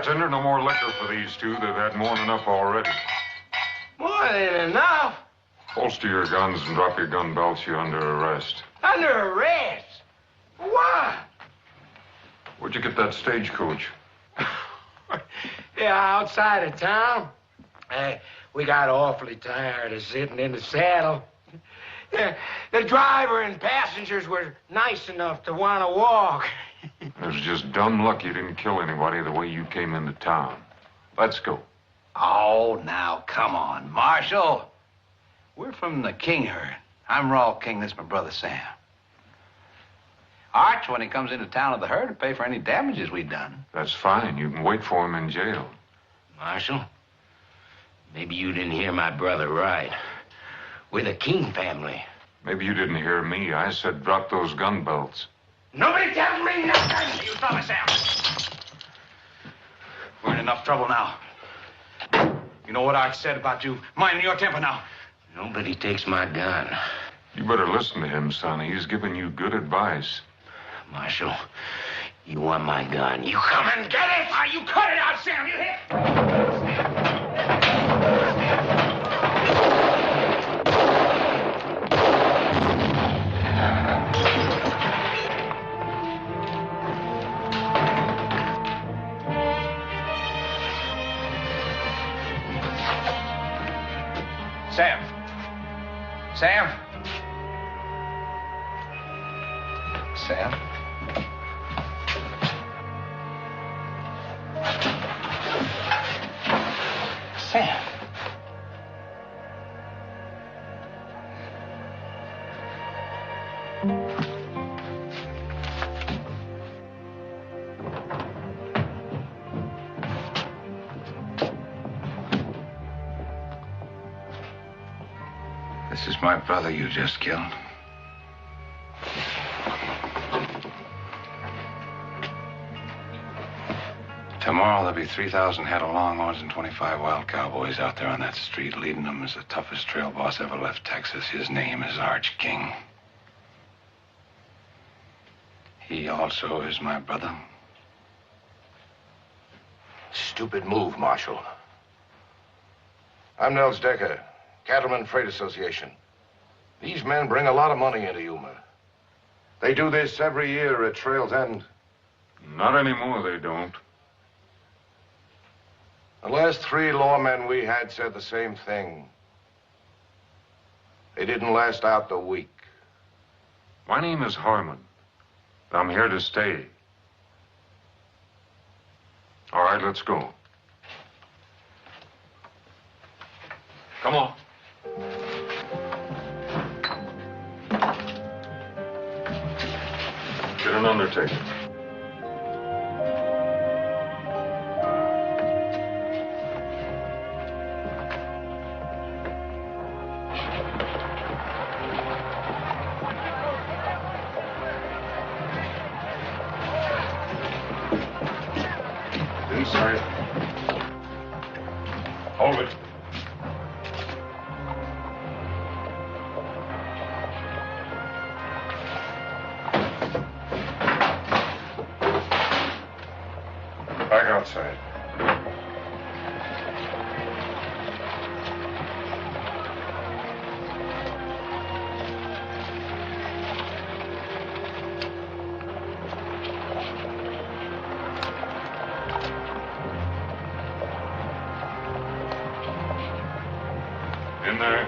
Bartender, no more liquor for these two. They've had more than enough already. More than enough? Holster your guns and drop your gun belts. You're under arrest. Under arrest? Why? Where'd you get that stagecoach? Yeah, outside of town. We got awfully tired of sitting in the saddle. The driver and passengers were nice enough to want to walk. It was just dumb luck you didn't kill anybody the way you came into town. Let's go. Oh, now, come on, Marshal. We're from the King herd. I'm Raw King. This is my brother, Sam. Arch, when he comes into town with the herd, will pay for any damages we've done. That's fine. You can wait for him in jail. Marshal, maybe you didn't hear my brother right. We're the King family. Maybe you didn't hear me. I said drop those gun belts. Nobody tells me nothing! You stop it, Sam. We're in enough trouble now. You know what Arch said about you minding your temper now. Nobody takes my gun. You better listen to him, Sonny. He's giving you good advice. Marshal, you want my gun. You come and get it! You cut it out, Sam! You hit! Sam. Sam. Sam. Sam. This is my brother you just killed. Tomorrow there'll be 3,000 head of longhorns and 25 wild cowboys out there on that street. Leading them is the toughest trail boss ever left Texas. His name is Arch King. He also is my brother. Stupid move, Marshal. I'm Nels Decker, Cattleman Freight Association. These men bring a lot of money into Yuma. They do this every year at Trail's End. Not anymore, they don't. The last 3 lawmen we had said the same thing. They didn't last out the week. My name is Harmon. I'm here to stay. All right, let's go. Come on. Get an undertaker. Inside. Hold it. Back outside. In there.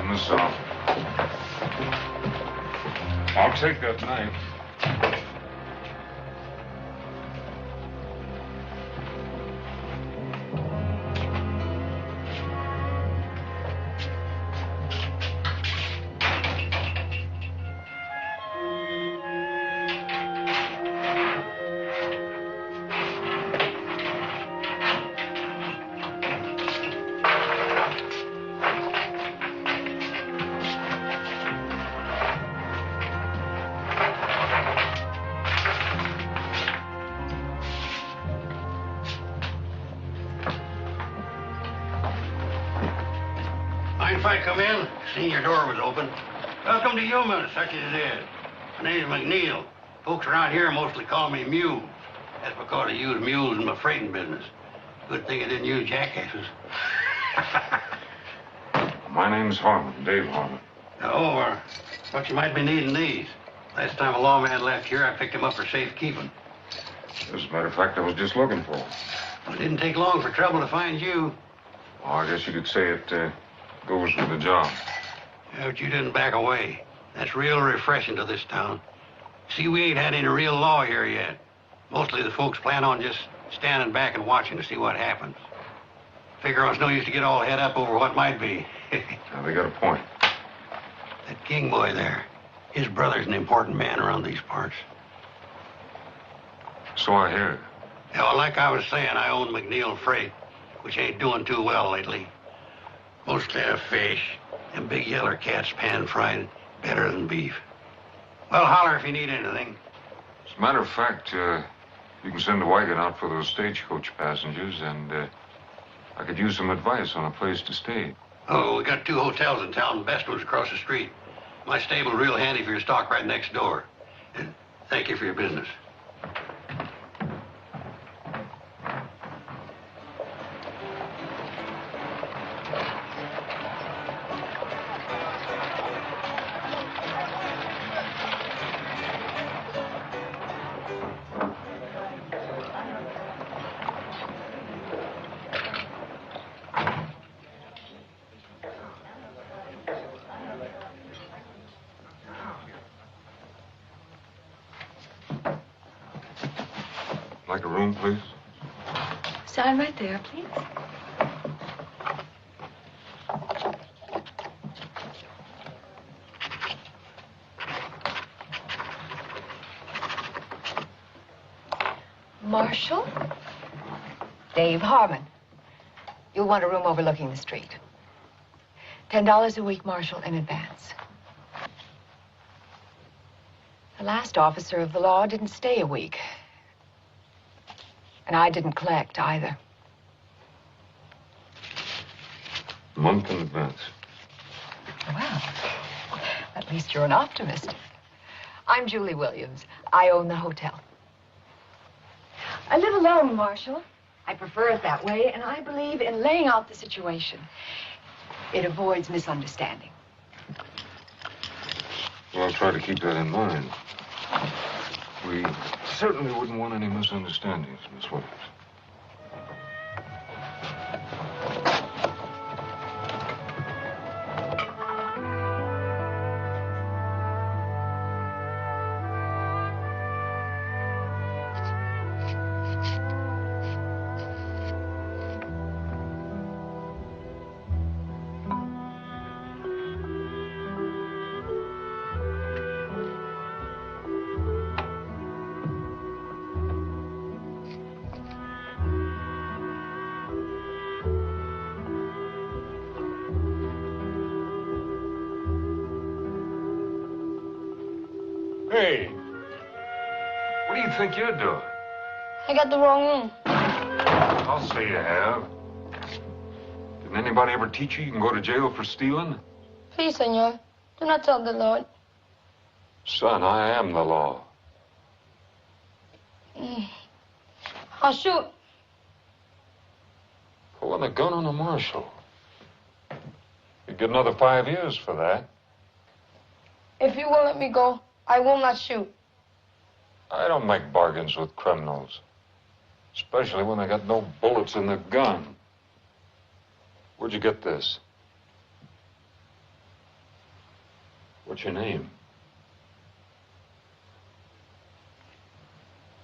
In the south. I'll take that knife. If I come in, seen your door was open. Welcome to Yuma, such as it is. My name's McNeil. Folks around here mostly call me Mew. That's because I use mules in my freighting business. Good thing I didn't use jackasses. My name's Harmon, Dave Harmon. Oh, thought you might be needing these. Last time a lawman left here, I picked him up for safekeeping. As a matter of fact, I was just looking for him. Well, it didn't take long for trouble to find you. Oh, I guess you could say it goes with the job. Yeah, but you didn't back away. That's real refreshing to this town. See, we ain't had any real law here yet. Mostly the folks plan on just standing back and watching to see what happens. Figure it's no use to get all head up over what might be. Now, they got a point. That King boy there, his brother's an important man around these parts. So I hear. Yeah, well, like I was saying, I own McNeil Freight, which ain't doing too well lately. Mostly a fish, and big yeller cats pan-fried better than beef. Well, holler if you need anything. As a matter of fact, you can send a wagon out for those stagecoach passengers, and I could use some advice on a place to stay. Oh, we got 2 hotels in town. The best one's across the street. My stable's real handy for your stock right next door. And thank you for your business. Like a room, please? Sign right there, please. Marshal? Dave Harmon. You'll want a room overlooking the street. $10 a week, Marshal, in advance. The last officer of the law didn't stay a week. And I didn't collect either. A month in advance. Well, at least you're an optimist. I'm Julie Williams. I own the hotel. I live alone, Marshal. I prefer it that way, and I believe in laying out the situation. It avoids misunderstanding. Well, I'll try to keep that in mind. We certainly wouldn't want any misunderstandings, Miss Williams. Hey, what do you think you're doing? I got the wrong room. I'll say you have. Didn't anybody ever teach you can go to jail for stealing? Please, senor, do not tell the Lord. Son, I am the law. I'll shoot. Pulling a gun on a marshal. You'd get another 5 years for that. If you will let me go, I will not shoot. I don't make bargains with criminals. Especially when they got no bullets in their gun. Where'd you get this? What's your name?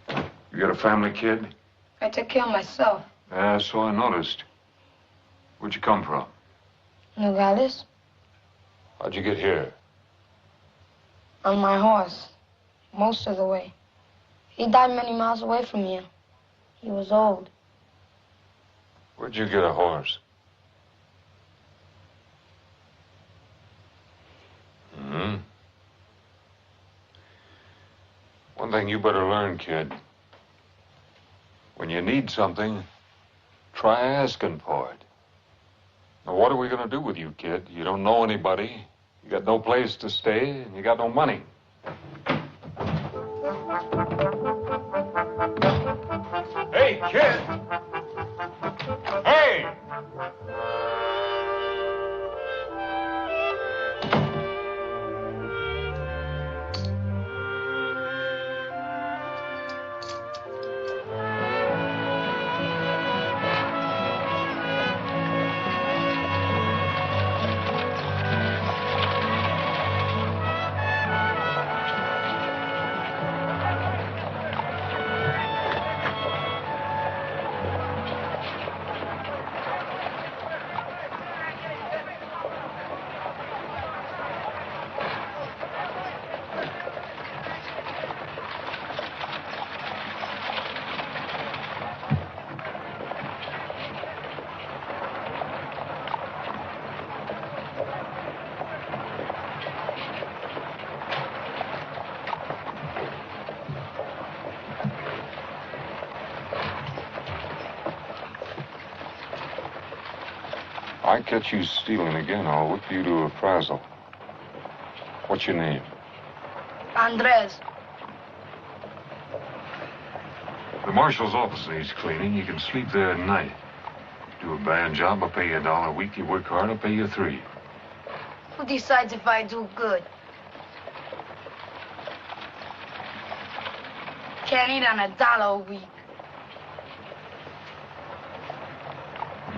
You got a family, kid? I took care of myself. Yeah, so I noticed. Where'd you come from? Nogales, How'd you get here? on my horse, most of the way. He died many miles away from here. He was old. Where'd you get a horse? One thing you better learn, kid. When you need something, try asking for it. Now, what are we going to do with you, kid? You don't know anybody. You got no place to stay, and you got no money. I catch you stealing again, I'll whip you to a frazzle. What's your name? Andres. The marshal's office needs cleaning. You can sleep there at night. Do a bad job, I'll pay you $1 a week. You work hard, I'll pay you $3. Who decides if I do good? Can't eat on $1 a week.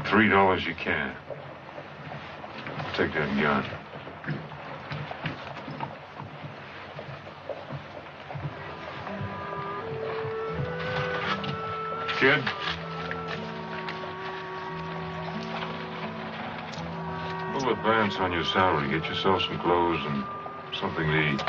$3 you can. Take that gun. Kid? We'll advance on your salary. Get yourself some clothes and something to eat.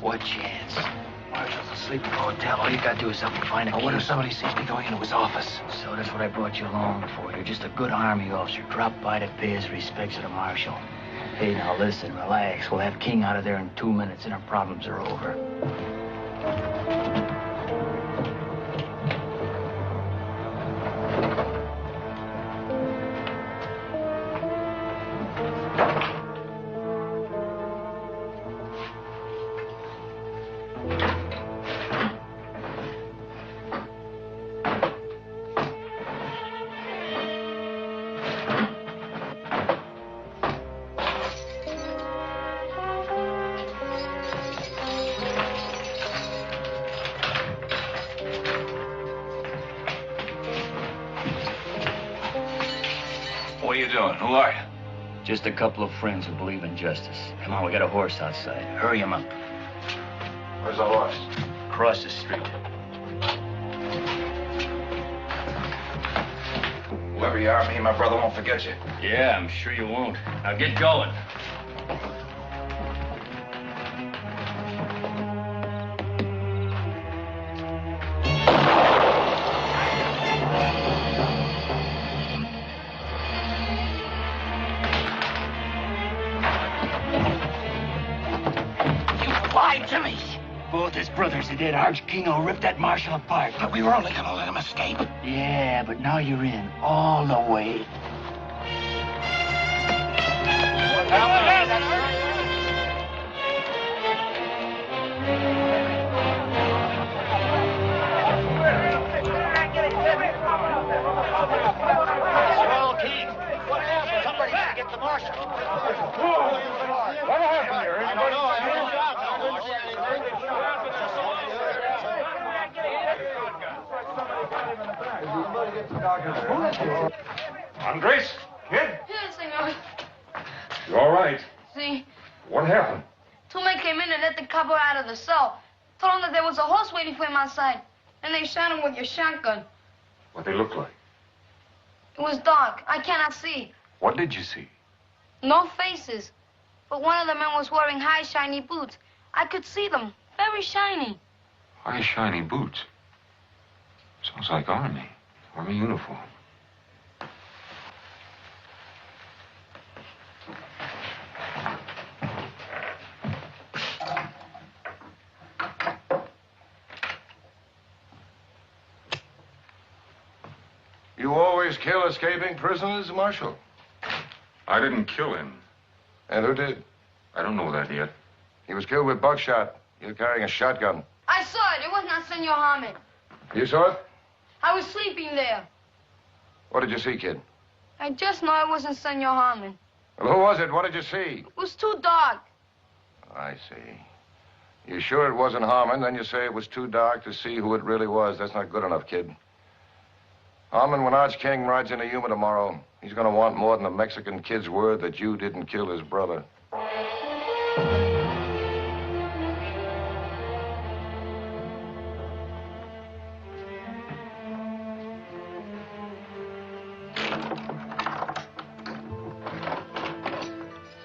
What chance? Marshal's asleep in the hotel. All you gotta do is help me find a key. What if somebody sees me going into his office? So that's what I brought you along for. You're just a good army officer. Drop by to pay his respects to the marshal. Hey, now listen, relax. We'll have King out of there in 2 minutes and our problems are over. What are you doing? Who are you? Just a couple of friends who believe in justice. Come on, we got a horse outside. Hurry him up. Where's the horse? Across the street. Whoever you are, me and my brother won't forget you. Yeah, I'm sure you won't. Now get going. Both his brothers are dead. Arch Kingo ripped that marshal apart. But we were only gonna let him escape. Yeah, but now you're in all the way. Well, Keith, what happened? Somebody should get the marshal. What happened here? I don't know. I heard a shot. Andres? Kid? Yes, senor. You all right? See, What happened? two men came in and let the copper out of the cell. Told him that there was a horse waiting for him outside. And they shot him with your shotgun. What they look like? It was dark. I cannot see. What did you see? No faces. But one of the men was wearing high, shiny boots. I could see them. Very shiny. High, shiny boots. Sounds like Army. Army uniform. You always kill escaping prisoners, Marshal? I didn't kill him. And who did? I don't know that yet. He was killed with buckshot. You're carrying a shotgun. I saw it. It was not Senor Harmon. You saw it? I was sleeping there. What did you see, kid? I just know it wasn't Senor Harmon. Well, who was it? What did you see? It was too dark. I see. You sure it wasn't Harmon? Then you say it was too dark to see who it really was. That's not good enough, kid. Harmon, when Arch King rides into Yuma tomorrow, he's going to want more than a Mexican kid's word that you didn't kill his brother.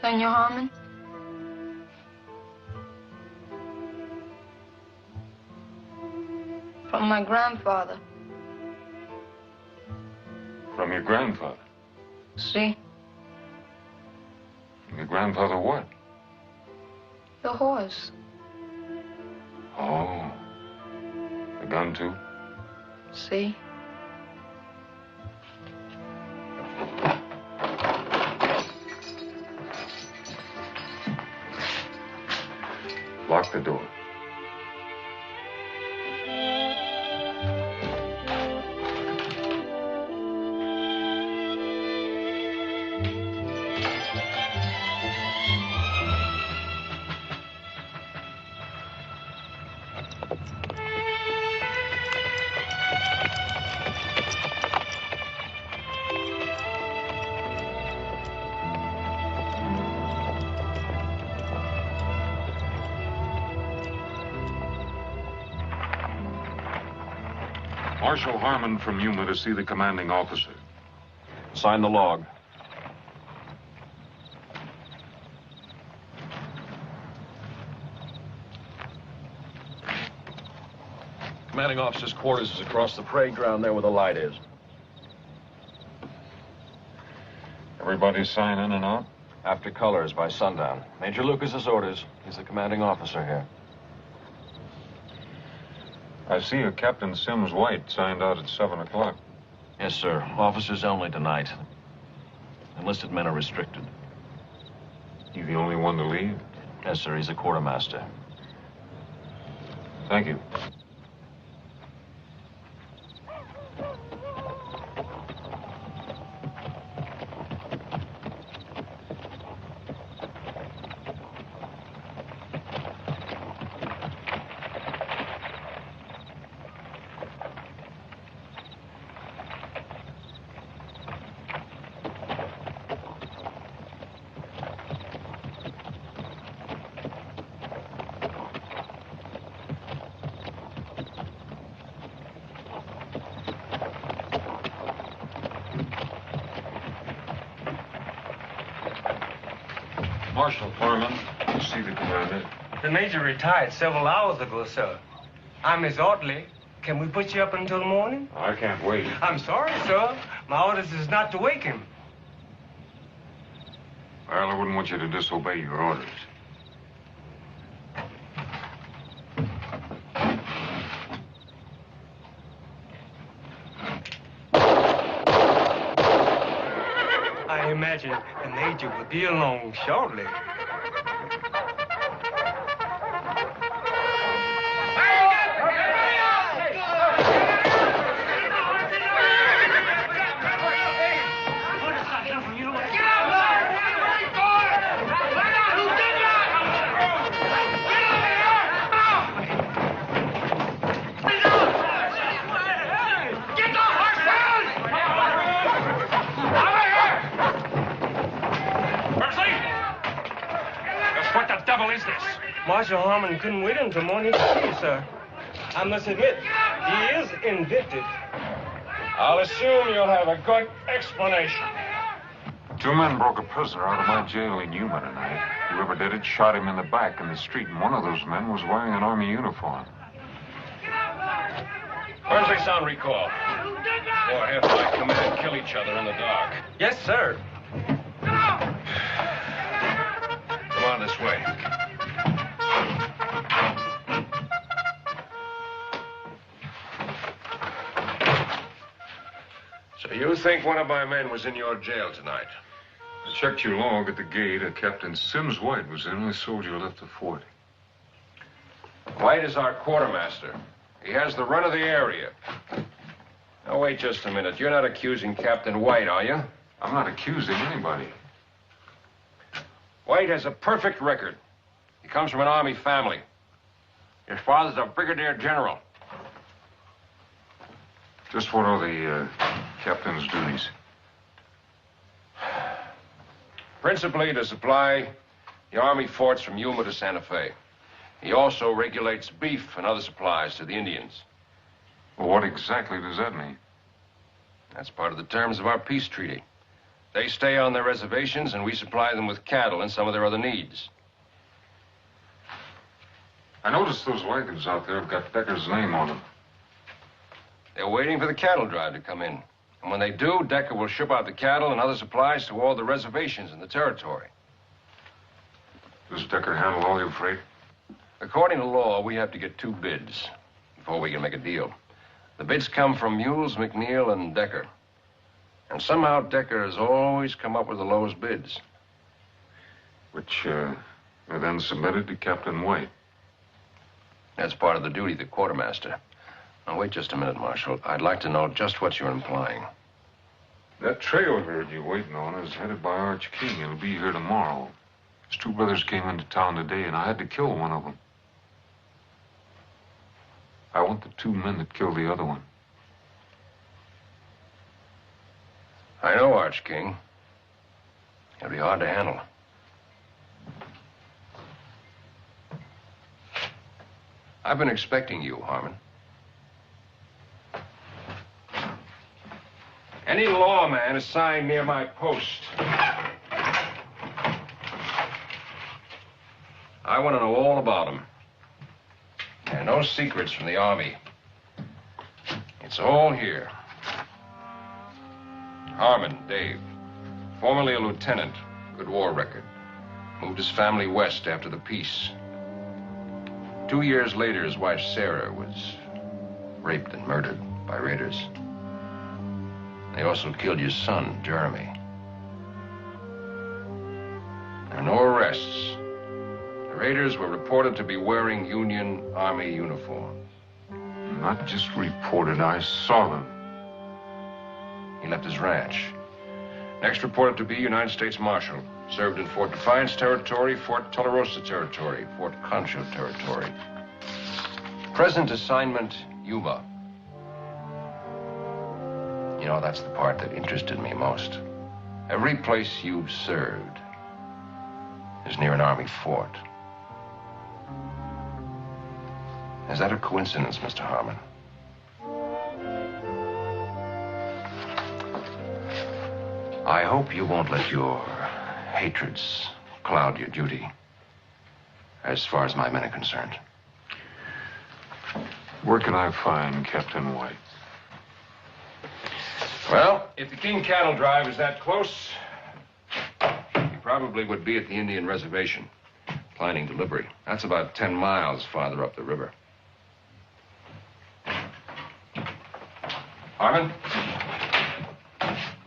Senor Harmon? From my grandfather. From your grandfather? See? From your grandfather what? The horse. Oh. The gun, too? See? Lock the door. Marshal Harmon from Yuma to see the commanding officer. Sign the log. Commanding officer's quarters is across the parade ground there where the light is. Everybody sign in and out? After colors by sundown. Major Lucas's orders. He's the commanding officer here. I see a Captain Sims White signed out at 7 o'clock. Yes, sir. Officers only tonight. Enlisted men are restricted. You the only one to leave? Yes, sir. He's a quartermaster. Thank you. Marshal Harmon, to see the commander. The major retired several hours ago, sir. I'm his orderly. Can we put you up until the morning? I can't wait. I'm sorry, sir. My orders is not to wake him. Well, I wouldn't want you to disobey your orders. I imagine the major will be along shortly. Marshal Harmon couldn't wait until morning to see, sir. I must admit, he is invicted. I'll assume you'll have a good explanation. 2 men broke a prisoner out of my jail in Yuma tonight. Whoever did it shot him in the back in the street, and one of those men was wearing an Army uniform. Forensics on recall. Or have my command kill each other in the dark. Yes, sir. Come on this way. So you think one of my men was in your jail tonight? I checked your log at the gate. A Captain Sims White was the only soldier left at 40. White is our quartermaster. He has the run of the area. Now, wait just a minute. You're not accusing Captain White, are you? I'm not accusing anybody. White has a perfect record. He comes from an Army family. His father's a brigadier general. Just what are the captain's duties? Principally to supply the Army forts from Yuma to Santa Fe. He also regulates beef and other supplies to the Indians. Well, what exactly does that mean? That's part of the terms of our peace treaty. They stay on their reservations, and we supply them with cattle and some of their other needs. I noticed those wagons out there have got Decker's name on them. They're waiting for the cattle drive to come in. And when they do, Decker will ship out the cattle and other supplies to all the reservations in the territory. Does Decker handle all your freight? According to law, we have to get 2 bids before we can make a deal. The bids come from Mules, McNeil, and Decker. And somehow Decker has always come up with the lowest bids. Which, are then submitted to Captain White. That's part of the duty of the quartermaster. Now, wait just a minute, Marshal. I'd like to know just what you're implying. That trail herd you're waiting on is headed by Arch King. It'll be here tomorrow. His 2 brothers came into town today, and I had to kill one of them. I want the 2 men that killed the other one. I know Arch King. It'll be hard to handle. I've been expecting you, Harmon. Any lawman assigned near my post. I want to know all about him. And no secrets from the Army. It's all here. Harmon, Dave. Formerly a lieutenant. Good war record. Moved his family west after the peace. 2 years later, his wife, Sarah, was raped and murdered by raiders. They also killed your son, Jeremy. There are no arrests. The raiders were reported to be wearing Union Army uniforms. Not just reported, I saw them. He left his ranch. Next reported to be United States Marshal. Served in Fort Defiance Territory, Fort Tularosa Territory, Fort Concho Territory. Present assignment, Yuma. You know, that's the part that interested me most. Every place you've served is near an Army fort. Is that a coincidence, Mr. Harmon? I hope you won't let your hatreds cloud your duty, as far as my men are concerned. Where can I find Captain White? Well, if the King cattle drive is that close, he probably would be at the Indian reservation, planning delivery. That's about 10 miles farther up the river. Harmon?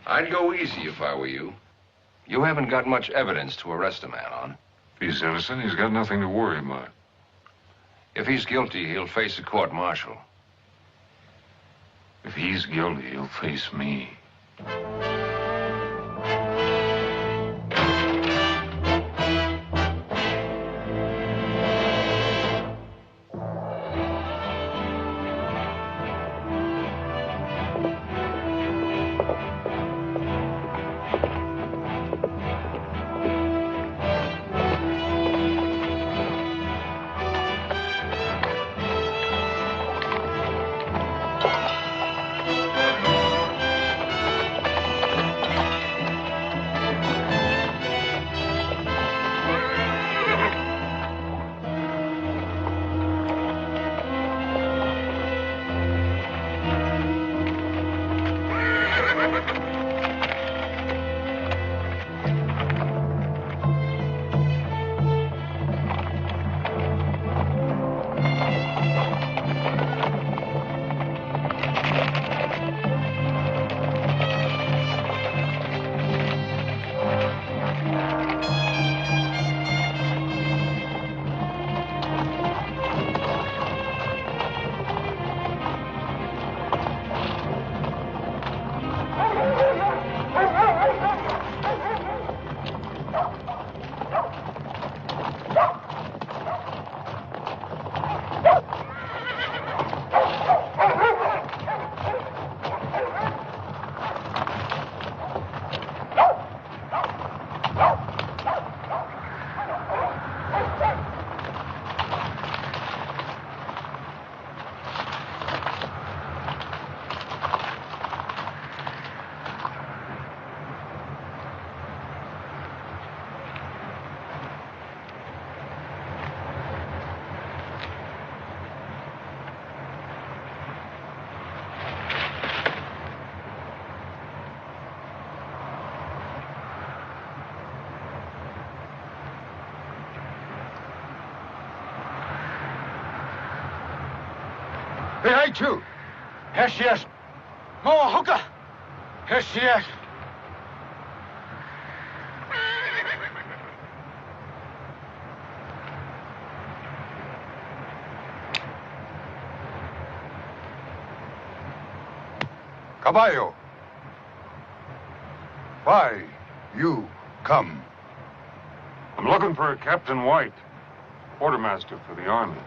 I'd go easy if I were you. You haven't got much evidence to arrest a man on. If he's innocent, he's got nothing to worry about. If he's guilty, he'll face a court-martial. If he's guilty, he'll face me. Behind you. Here she is. Moa hooker. Here she is. Caballo. Why you come? I'm looking for a Captain White, quartermaster for the Army.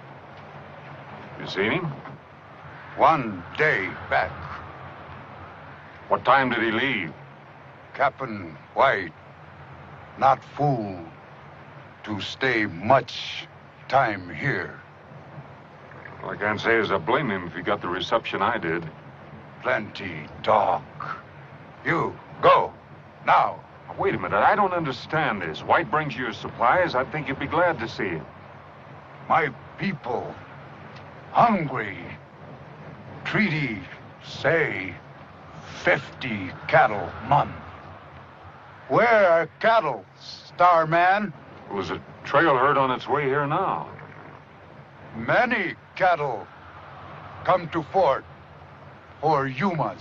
You seen him? 1 day back. What time did he leave? Captain White, not fool to stay much time here. Well, I can't say as I blame him if he got the reception I did. Plenty talk. You, go, now. Wait a minute, I don't understand this. White brings you your supplies, I think you'd be glad to see him. My people, hungry. Treaty say 50 cattle month. Where are cattle, Starman? There's a trail herd on its way here now. Many cattle come to fort for Yumas.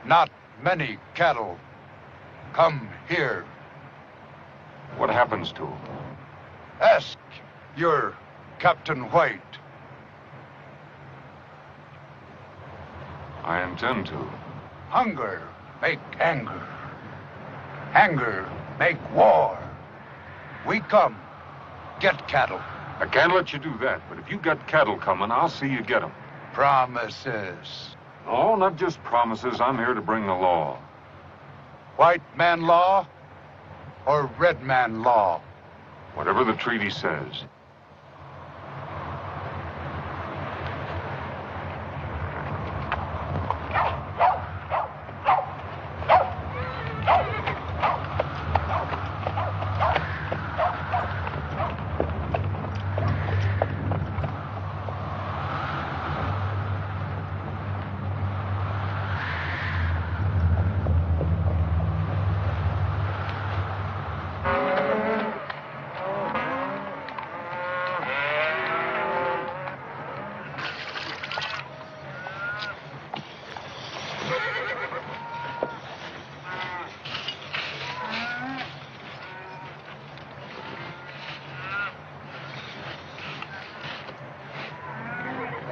Not many cattle come here. What happens to them? Ask your Captain White. I intend to. Hunger make anger. Anger make war. We come, get cattle. I can't let you do that, but if you got cattle coming, I'll see you get them. Promises. No, not just promises. I'm here to bring the law. White man law or red man law? Whatever the treaty says.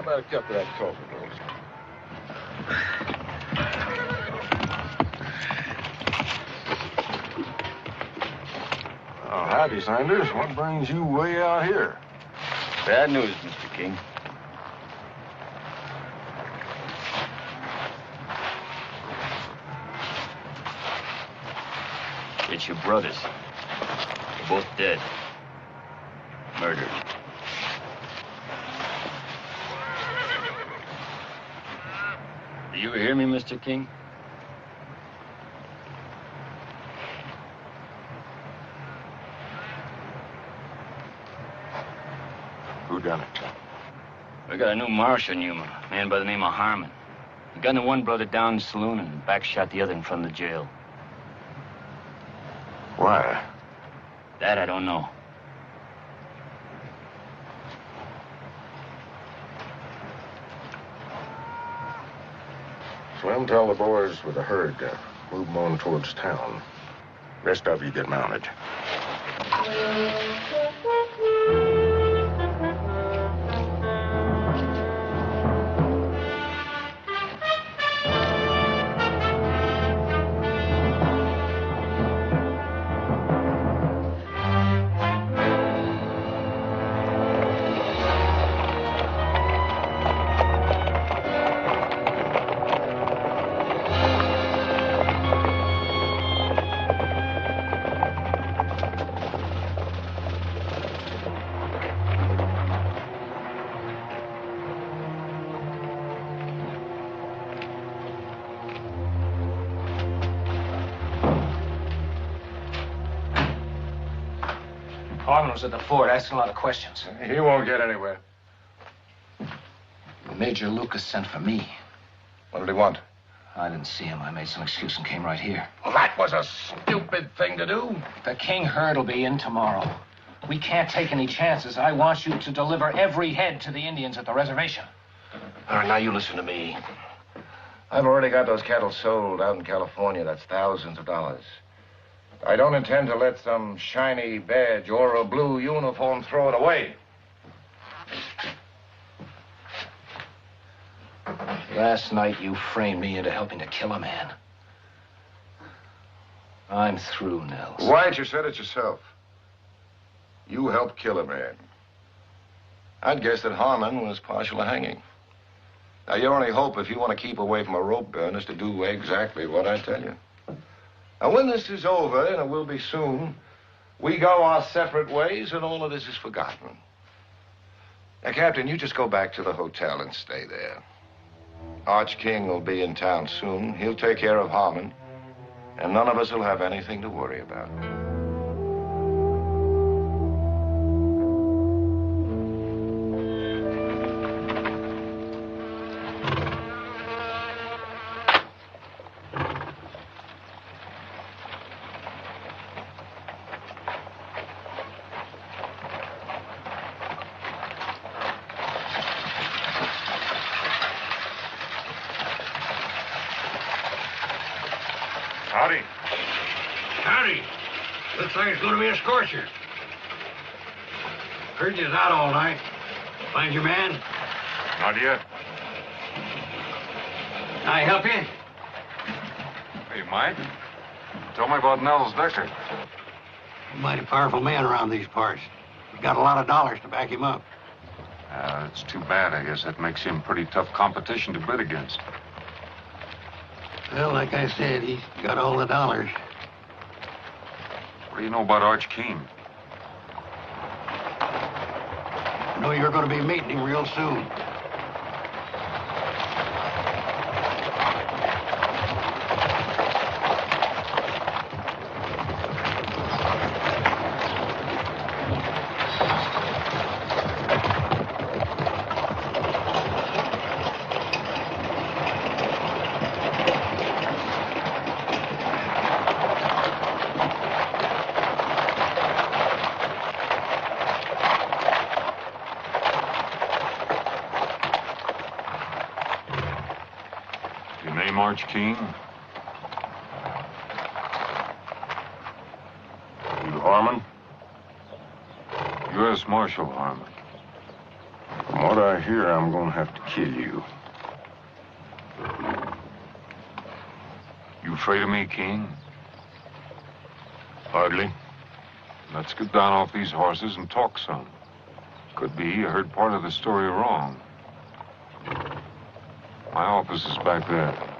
A cup of that coffee, girls. Oh, howdy, Sanders. What brings you way out here? Bad news, Mr. King. It's your brothers. They're both dead. Murdered. Do you hear me, Mr. King? Who done it? We got a new marshal in Yuma, a man by the name of Harmon. He gunned the one brother down in the saloon and backshot the other in front of the jail. Why? That I don't know. Slim, tell the boys with the herd to move them on towards town. Rest of you get mounted. Harmon was at the fort asking a lot of questions. He won't get anywhere. Major Lucas sent for me. What did he want? I didn't see him. I made some excuse and came right here. Well, that was a stupid thing to do. The King herd will be in tomorrow. We can't take any chances. I want you to deliver every head to the Indians at the reservation. All right, now you listen to me. I've already got those cattle sold out in California. That's thousands of dollars. I don't intend to let some shiny badge or a blue uniform throw it away. Last night, you framed me into helping to kill a man. I'm through, Nels. White, you said it yourself. You helped kill a man. I'd guess that Harmon was partial to hanging. Now, your only hope, if you want to keep away from a rope burn, is to do exactly what I tell you. Now, when this is over, and it will be soon, we go our separate ways, and all of this is forgotten. Now, Captain, you just go back to the hotel and stay there. Arch King will be in town soon. He'll take care of Harmon, and none of us will have anything to worry about. Howdy. Howdy. Looks like it's going to be a scorcher. Heard you was out all night. Find your man? Not yet. Can I help you? Hey, Mike. Tell me about Nels Decker. A mighty powerful man around these parts. He's got a lot of dollars to back him up. It's too bad. I guess that makes him pretty tough competition to bid against. Well, like I said, he's got all the dollars. What do you know about Arch King? I know you're going to be meeting him real soon. Arch King? You Harmon? U.S. Marshal Harmon. From what I hear, I'm going to have to kill you. You afraid of me, King? Hardly. Let's get down off these horses and talk some. Could be you heard part of the story wrong. My office is back there.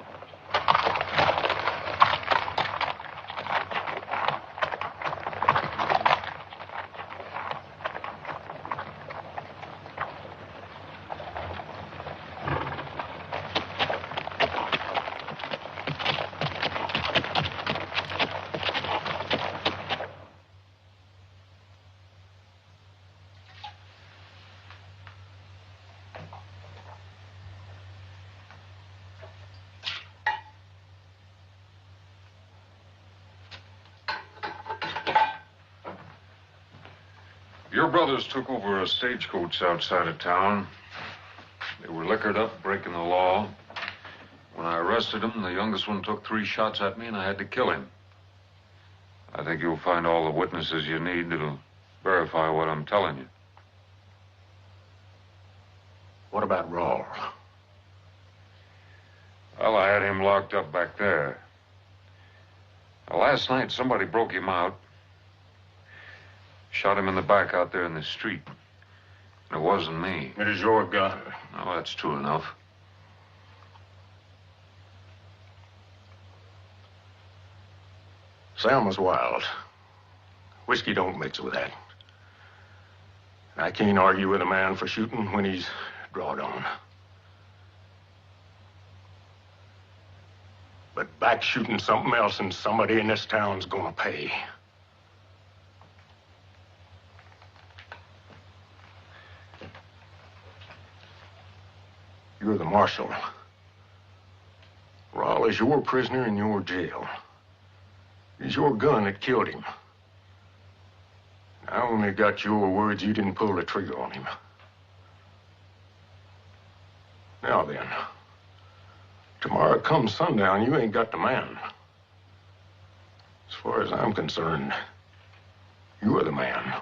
Your brothers took over a stagecoach outside of town. They were liquored up, breaking the law. When I arrested them, the youngest one took 3 shots at me, and I had to kill him. I think you'll find all the witnesses you need that'll verify what I'm telling you. What about Rawl? Well, I had him locked up back there. Now, last night, somebody broke him out. Shot him in the back out there in the street. It wasn't me. It is your gun. Oh, that's true enough. Sam was wild. Whiskey don't mix with that. I can't argue with a man for shooting when he's drawed on. But back shooting something else, and somebody in this town's gonna pay. You're the marshal. Rawl is your prisoner in your jail. It's your gun that killed him. I only got your words you didn't pull the trigger on him. Now then, tomorrow come sundown, you ain't got the man. As far as I'm concerned, you are the man.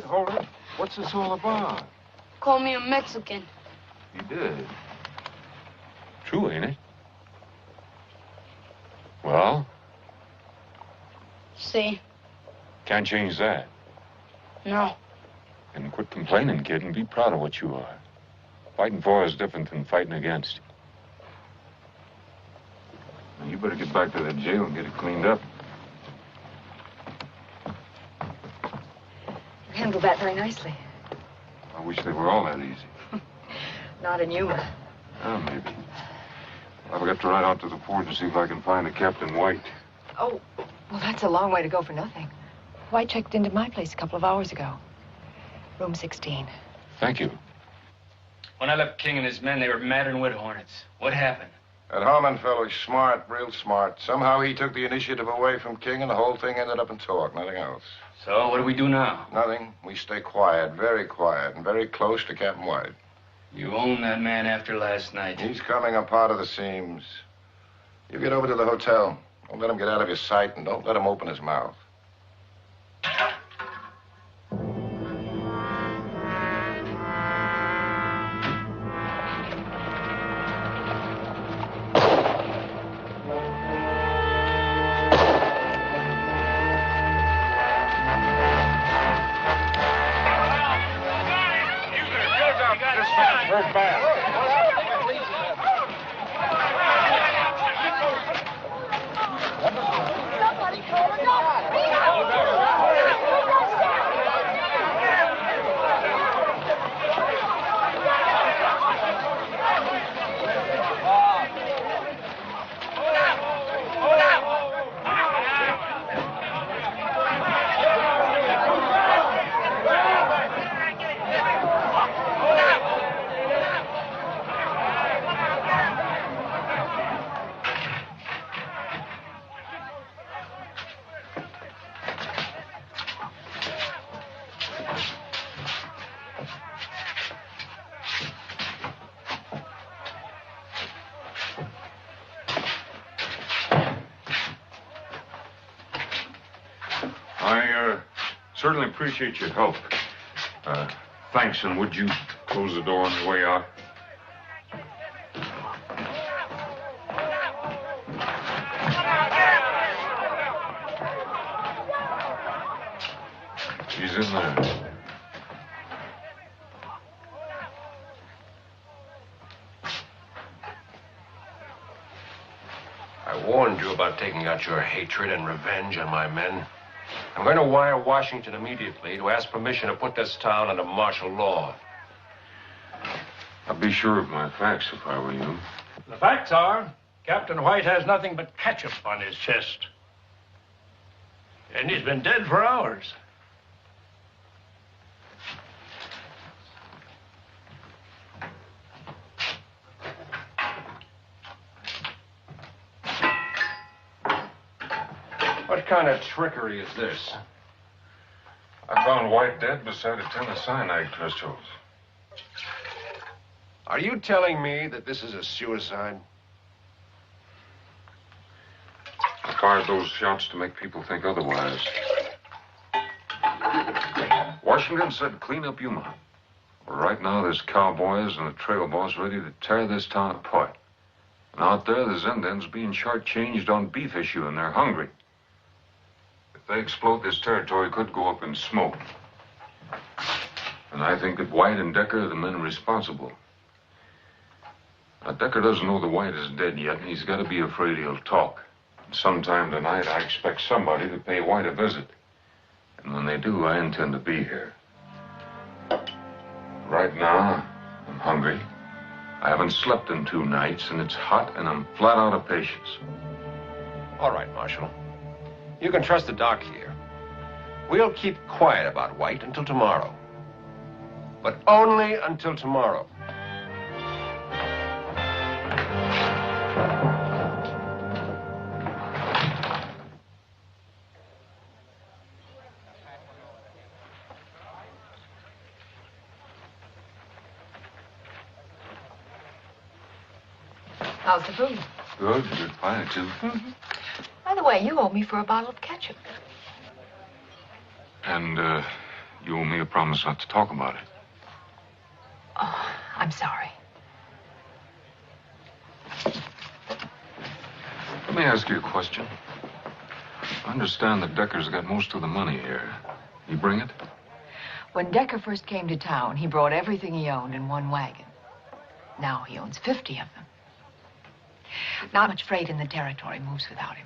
Hold it. What's this all about? Call me a Mexican. You did. True, ain't it? Well? See? Can't change that. No. And quit complaining, kid, and be proud of what you are. Fighting for is different than fighting against. Now, you better get back to that jail and get it cleaned up. You handled that very nicely. I wish they were all that easy. Not in Yuma. Oh, maybe. I've got to ride out to the port and see if I can find a Captain White. Oh, well, that's a long way to go for nothing. White checked into my place a couple of hours ago. Room 16. Thank you. When I left King and his men, they were madder than wood hornets. What happened? That Harmon fellow's smart, real smart. Somehow he took the initiative away from King, and the whole thing ended up in talk, nothing else. So, what do we do now? Nothing. We stay quiet, and very close to Captain White. You own that man after last night. He's coming apart of the seams. You get over to the hotel. Don't let him get out of your sight, and don't let him open his mouth. Certainly appreciate your help. Thanks, and would you close the door on the way out? She's in there. I warned you about taking out your hatred and revenge on my men. I'm going to wire Washington immediately to ask permission to put this town under martial law. I'd be sure of my facts if I were you. The facts are, Captain White has nothing but ketchup on his chest. And he's been dead for hours. What kind of trickery is this? I found White dead beside a tin of cyanide crystals. Are you telling me that this is a suicide? I fired those shots to make people think otherwise. Washington said clean up Yuma. Well, right now there's cowboys and the trail boss ready to tear this town apart. And out there, the Zendans being shortchanged on beef issue, and they're hungry. If they explode, this territory could go up in smoke. And I think that White and Decker are the men responsible. Now, Decker doesn't know the White is dead yet, and he's got to be afraid he'll talk. Sometime tonight, I expect somebody to pay White a visit. And when they do, I intend to be here. Right now, I'm hungry. I haven't slept in 2 nights, and it's hot, and I'm flat out of patience. All right, Marshal. You can trust the doc here. We'll keep quiet about White until tomorrow. But only until tomorrow. How's the food? Good pie, too. Mm-hmm. By the way, you owe me for a bottle of ketchup. And, you owe me a promise not to talk about it. Oh, I'm sorry. Let me ask you a question. I understand that Decker's got most of the money here. You bring it? When Decker first came to town, he brought everything he owned in one wagon. Now he owns 50 of them. Not much freight in the territory moves without him.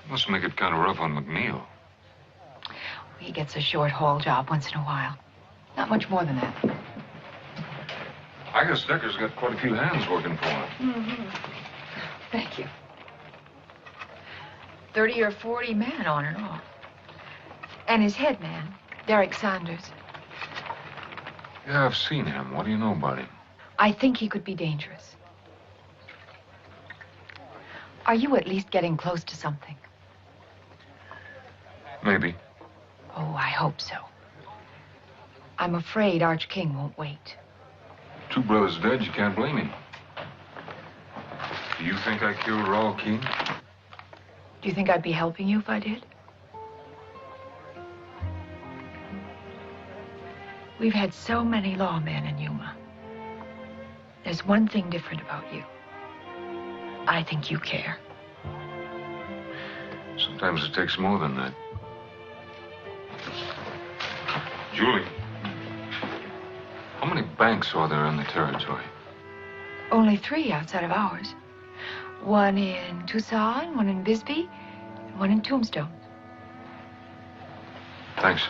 Must make it kind of rough on McNeil. He gets a short haul job once in a while. Not much more than that. I guess Decker's got quite a few hands working for him. Mm-hmm. Thank you. 30 or 40 men on and off. And his head man, Derek Saunders. Yeah, I've seen him. What do you know about him? I think he could be dangerous. Are you at least getting close to something? Maybe. Oh, I hope so. I'm afraid Arch King won't wait. 2 brothers dead, you can't blame him. Do you think I killed Raul King? Do you think I'd be helping you if I did? We've had so many lawmen in Yuma. There's one thing different about you. I think you care. Sometimes it takes more than that. Julie, how many banks are there in the territory? Only 3 outside of ours. One in Tucson, one in Bisbee, and one in Tombstone. Thanks.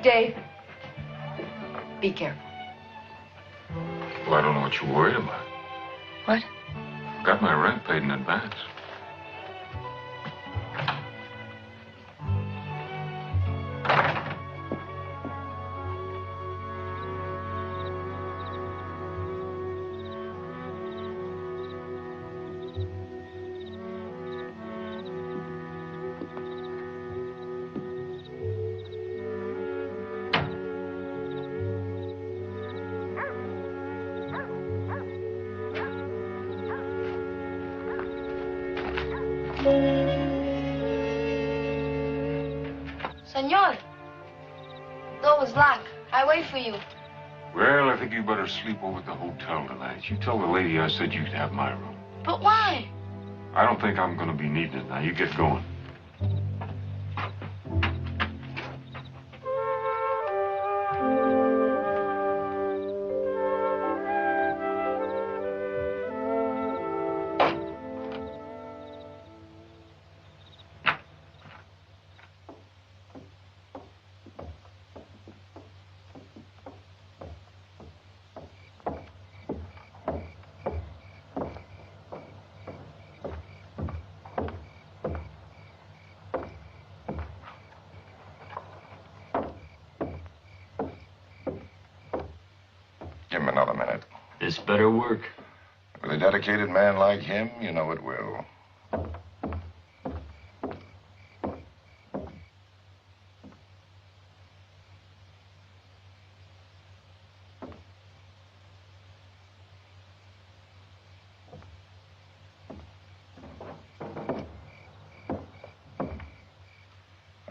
Dave, be careful. Well, I don't know what you're worried about. What? Got my rent paid in advance. Senor, door is locked. I wait for you. Well, I think you better sleep over at the hotel tonight. You tell the lady I said you could have my room. But why? I don't think I'm going to be needing it. Now, you get going. Give him another minute. This better work. With a dedicated man like him, you know it will.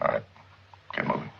All right, get moving.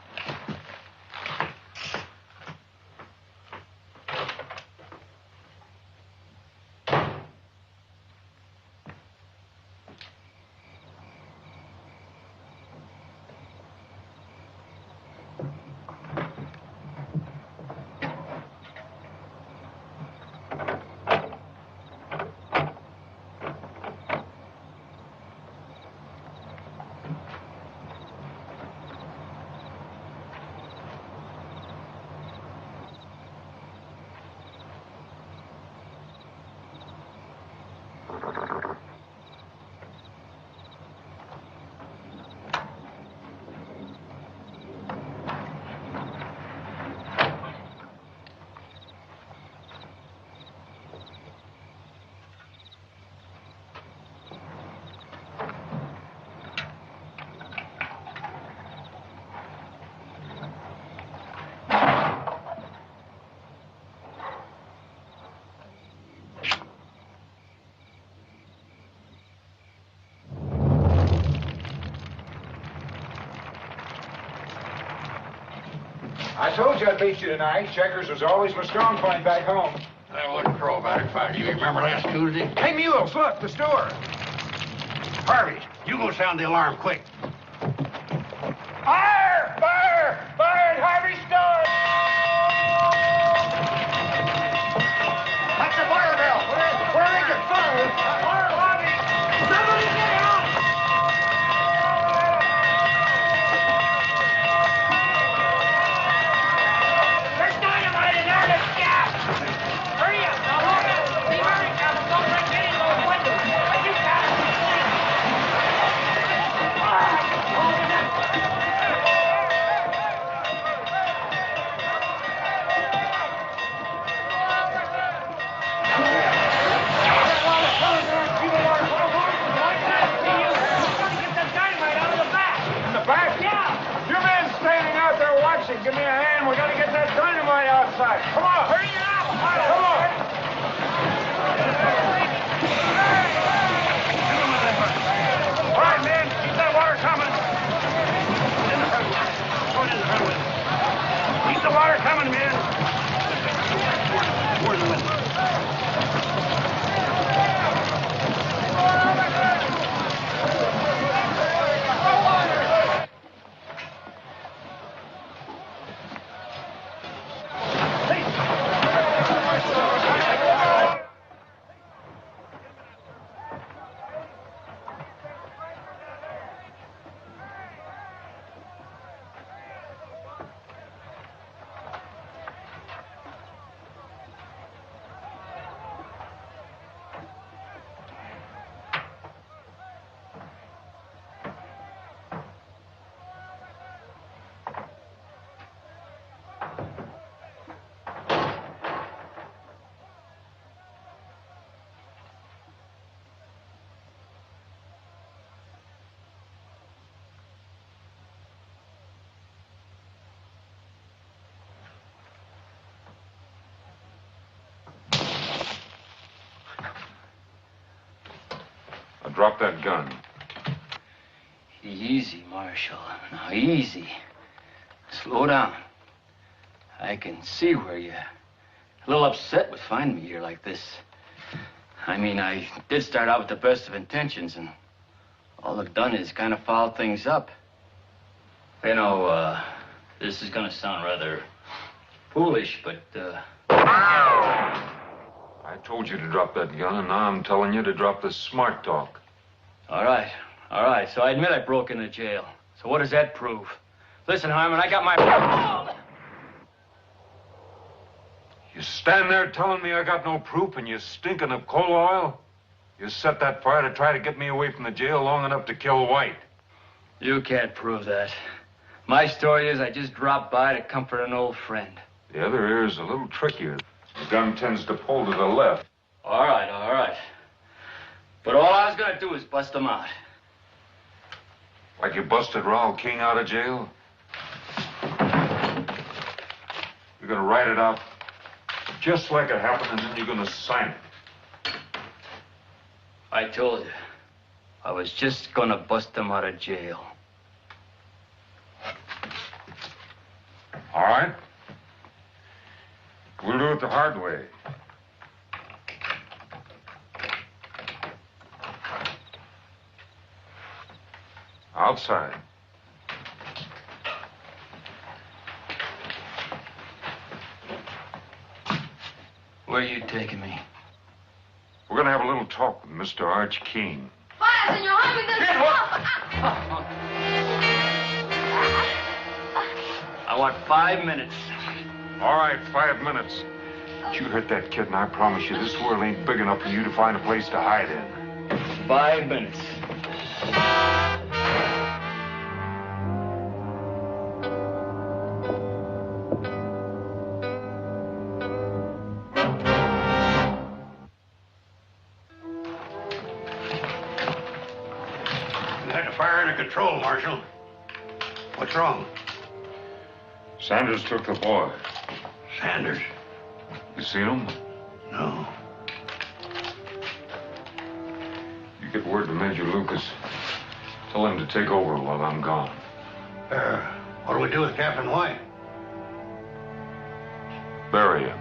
I told you I'd beat you tonight. Checkers was always my strong point back home. I wouldn't crow about it, Father. You remember last Tuesday? Hey, Mules, look, the store. Harvey, you go sound the alarm, quick. Fire! Fire! Fire at Harvey's store! That's the fire bell. Where is it? Fire, Harvey! Somebody get out! There's dynamite in there, there's gas! Hurry up, now, look at it! Be very careful, don't break any of those windows! But you got it! Give me a hand. We gotta get that dynamite outside. Come on, hurry up! Come on! All right, man, keep that water coming. In the front. Go in the front with it. Keep the water coming, man. Toward the window. Drop that gun. Easy, Marshal. Now, easy. Slow down. I can see where you're a little upset with finding me here like this. I mean, I did start out with the best of intentions, and all I've done is kind of foul things up. You know, this is gonna sound rather foolish, but, I told you to drop that gun, and now I'm telling you to drop this smart talk. All right. So I admit I broke into jail. So what does that prove? Listen, Harmon, I got my... You stand there telling me I got no proof and you're stinking of coal oil? You set that fire to try to get me away from the jail long enough to kill White. You can't prove that. My story is I just dropped by to comfort an old friend. The other ear is a little trickier. The gun tends to pull to the left. All right. But all I was gonna do is bust them out. Like you busted Raoul King out of jail? You're gonna write it out just like it happened, and then you're gonna sign it. I told you. I was just gonna bust them out of jail. All right. We'll do it the hard way. Outside. Where are you taking me? We're gonna have a little talk with Mr. Arch King. Fire, Senor Harmon. I want 5 minutes. All right, 5 minutes. But you hurt that kid, and I promise you, this world ain't big enough for you to find a place to hide in. 5 minutes. Control, Marshal. What's wrong? Sanders took the boy. Sanders? You seen him? No. You get word to Major Lucas. Tell him to take over while I'm gone. What do we do with Captain White? bury him.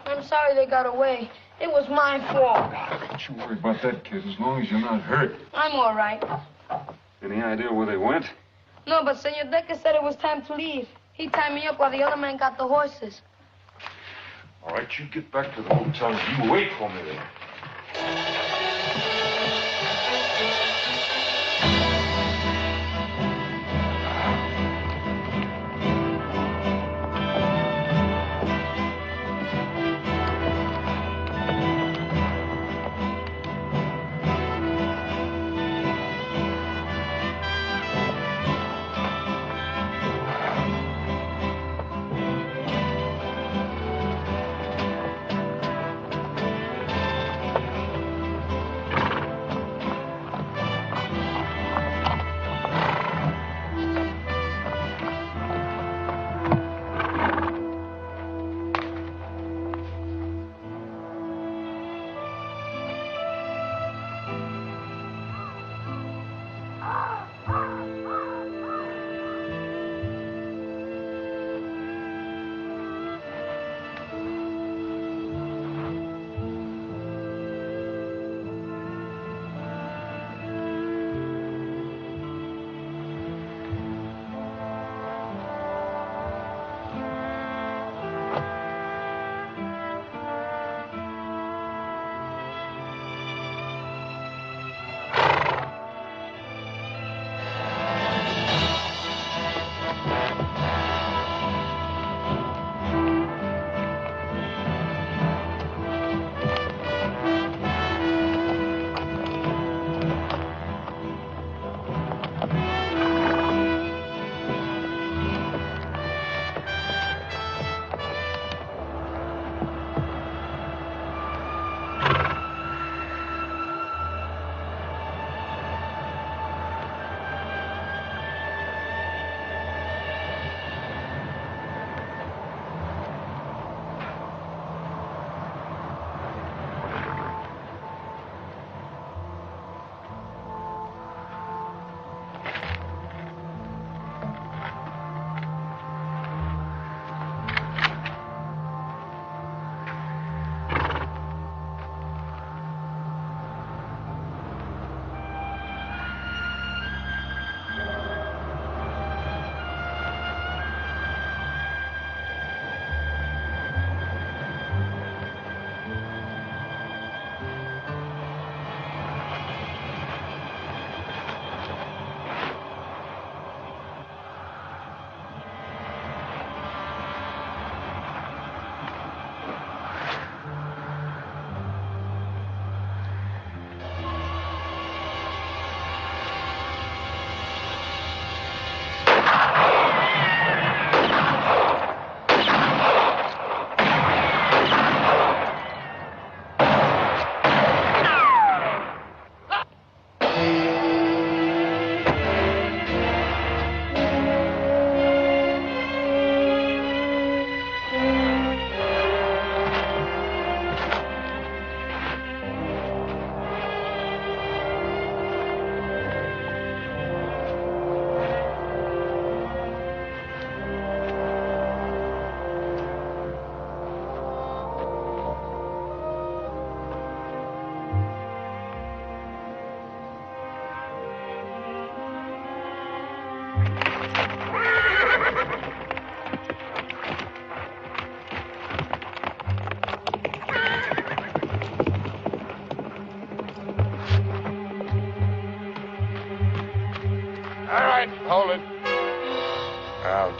I'm sorry they got away. It was my fault. Don't you worry about that, kid, as long as you're not hurt. I'm all right. Any idea where they went? No, but Senor Decker said it was time to leave. He tied me up while the other man got the horses. All right, you get back to the hotel. You wait for me there.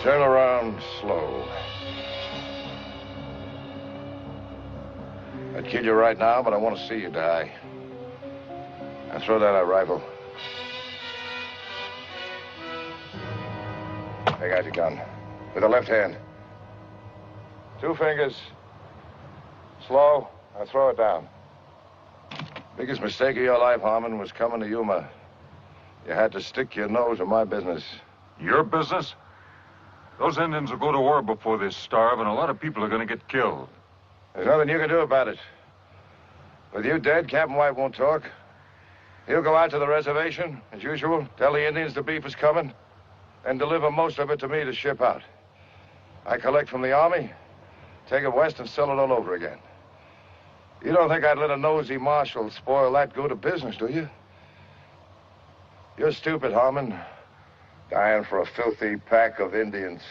Turn around slow. I'd kill you right now, but I want to see you die. Now throw down that rifle. Take out your gun. With the left hand. 2 fingers. Slow. Now throw it down. Biggest mistake of your life, Harmon, was coming to Yuma. You had to stick your nose in my business. Your business? Those Indians will go to war before they starve, and a lot of people are going to get killed. There's nothing you can do about it. With you dead, Captain White won't talk. He'll go out to the reservation, as usual, tell the Indians the beef is coming, and deliver most of it to me to ship out. I collect from the army, take it west, and sell it all over again. You don't think I'd let a nosy marshal spoil that good of business, do you? You're stupid, Harmon. Dying for a filthy pack of Indians.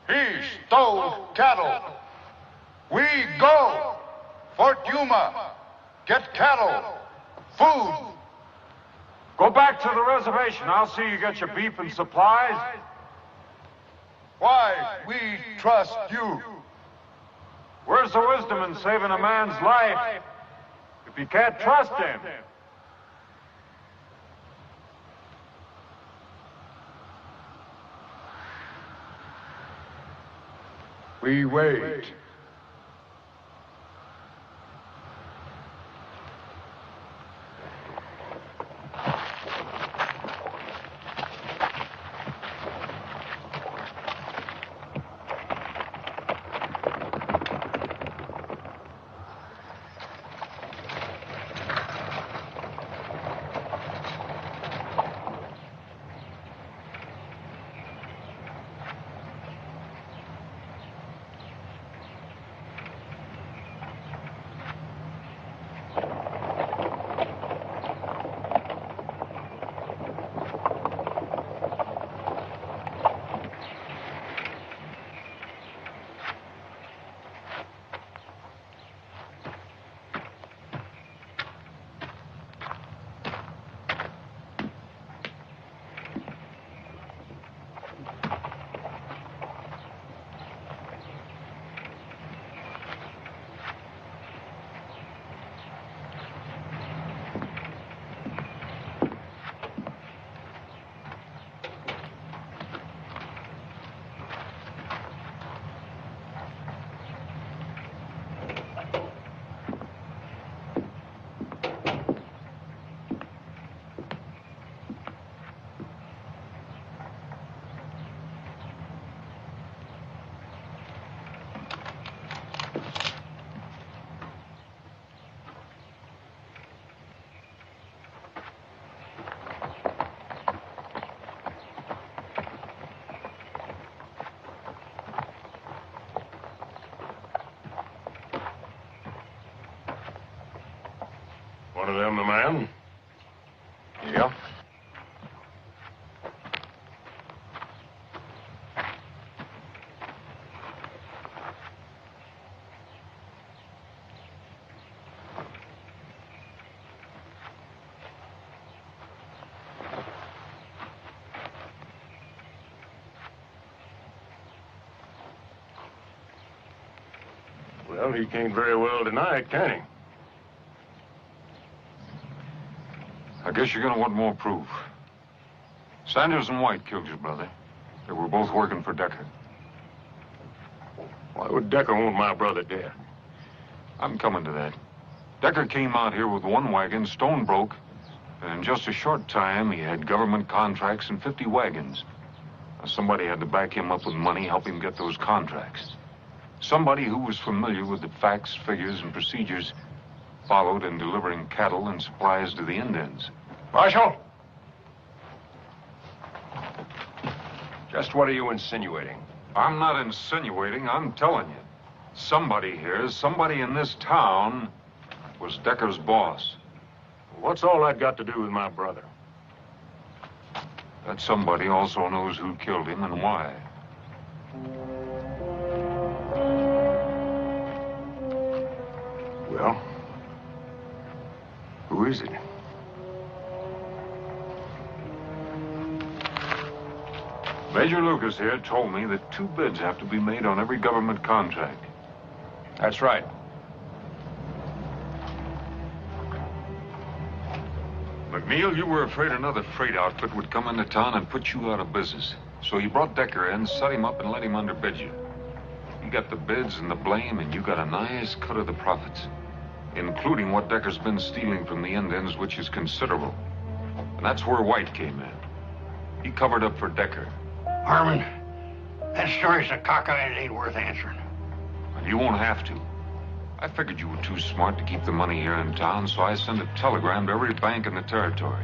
He stole cattle. We go. Fort Yuma. Get cattle. Food. Go back to the reservation. I'll see you get your beef and supplies. Why we trust you. Where's the wisdom in saving a man's life if you can't trust him? We wait. One of them the man? Yeah. Well, he can't very well deny it, can he? I guess you're going to want more proof. Sanders and White killed your brother. They were both working for Decker. Why would Decker want my brother dead? I'm coming to that. Decker came out here with 1 wagon, stone broke, and in just a short time, he had government contracts and 50 wagons. Now, somebody had to back him up with money, help him get those contracts. Somebody who was familiar with the facts, figures, and procedures followed in delivering cattle and supplies to the Indians. Marshal? Just what are you insinuating? I'm not insinuating, I'm telling you. Somebody here, somebody in this town, was Decker's boss. What's all that got to do with my brother? That somebody also knows who killed him and why. Well, who is it? Major Lucas here told me that 2 bids have to be made on every government contract. That's right. McNeil, you were afraid another freight outfit would come into town and put you out of business. So you brought Decker in, set him up, and let him underbid you. He got the bids and the blame, and you got a nice cut of the profits, including what Decker's been stealing from the Indians, which is considerable. And that's where White came in. He covered up for Decker. Harmon, that story's a cockeye. It ain't worth answering. And you won't have to. I figured you were too smart to keep the money here in town, so I sent a telegram to every bank in the territory.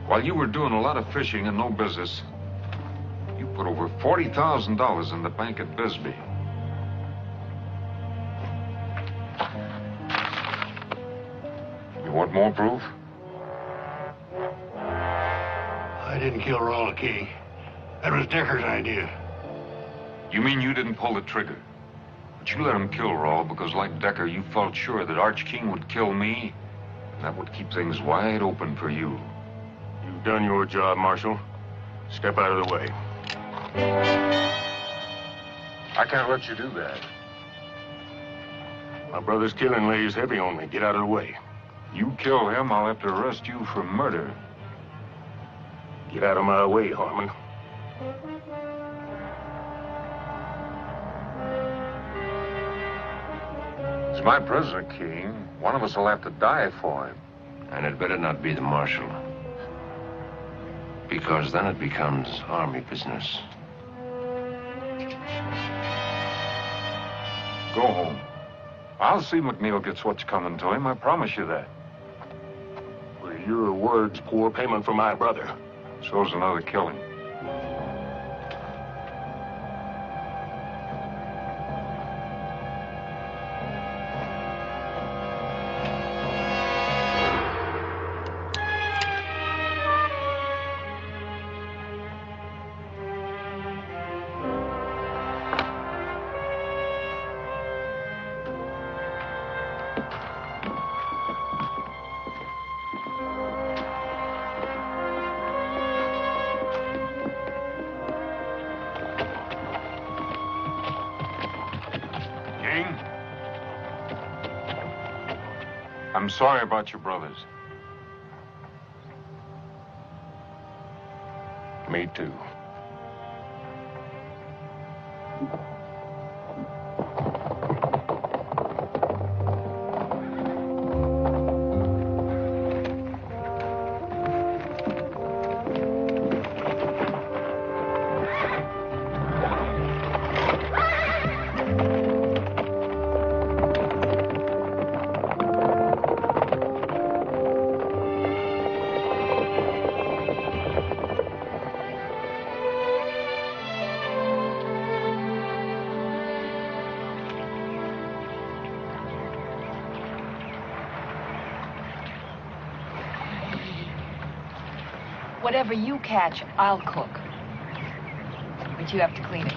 While you were doing a lot of fishing and no business, you put over $40,000 in the bank at Bisbee. You want more proof? I didn't kill Rawl King. That was Decker's idea. You mean you didn't pull the trigger? But you let him kill Rawl because, like Decker, you felt sure that Arch King would kill me, and that would keep things wide open for you. You've done your job, Marshal. Step out of the way. I can't let you do that. My brother's killing lays heavy on me. Get out of the way. You kill him, I'll have to arrest you for murder. Get out of my way, Harmon. He's my prisoner, King. One of us will have to die for him. And it better not be the Marshal. Because then it becomes army business. Go home. I'll see McNeil gets what's coming to him, I promise you that. Well, your word's poor payment for my brother. So's another killing. I'm sorry about your brothers. Me too. Whatever you catch, I'll cook. But you have to clean it.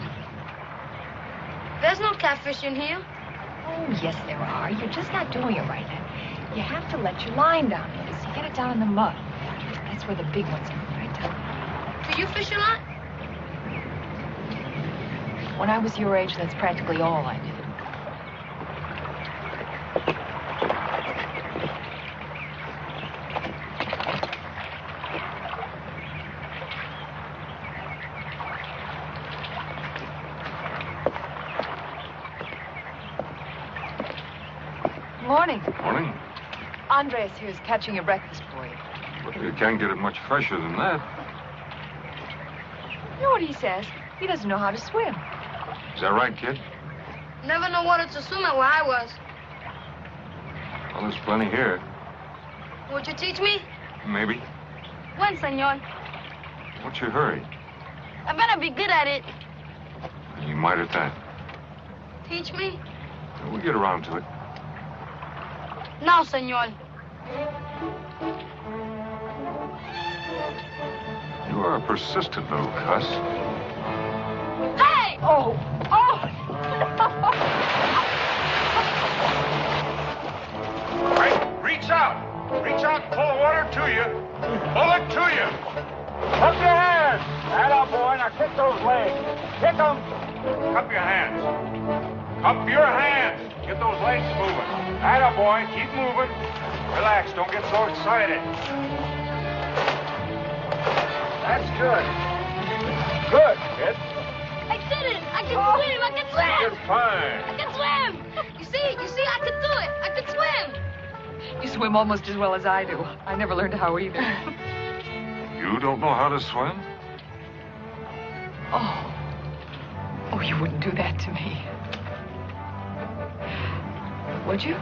There's no catfish in here. Oh, yes, there are. You're just not doing it right. You have to let your line down. So you get it down in the mud. That's where the big ones are, right down. Do you fish a lot? When I was your age, that's practically all I did. Morning. Morning. Andres here's catching your breakfast for you. But you can't get it much fresher than that. You know what he says? He doesn't know how to swim. Is that right, kid? Never know water to swim at where I was. Well, there's plenty here. Would you teach me? Maybe. When, senor? What's your hurry? I better be good at it. You might at that. Teach me? We'll get around to it. No, senor. You are a persistent little cuss. Oh! Oh! All right, reach out. Reach out and pull the water to you. Pull it to you. Up your hands. Atta boy, now kick those legs. Kick them. Cup your hands. Cup your hands. Get those legs moving. Atta boy, keep moving. Relax, don't get so excited. That's good. Good, kid. I did it! I can swim! I can swim! You're fine. I can swim! You see, I can do it! I can swim! You swim almost as well as I do. I never learned how either. You don't know how to swim? Oh. Oh, you wouldn't do that to me. Would you?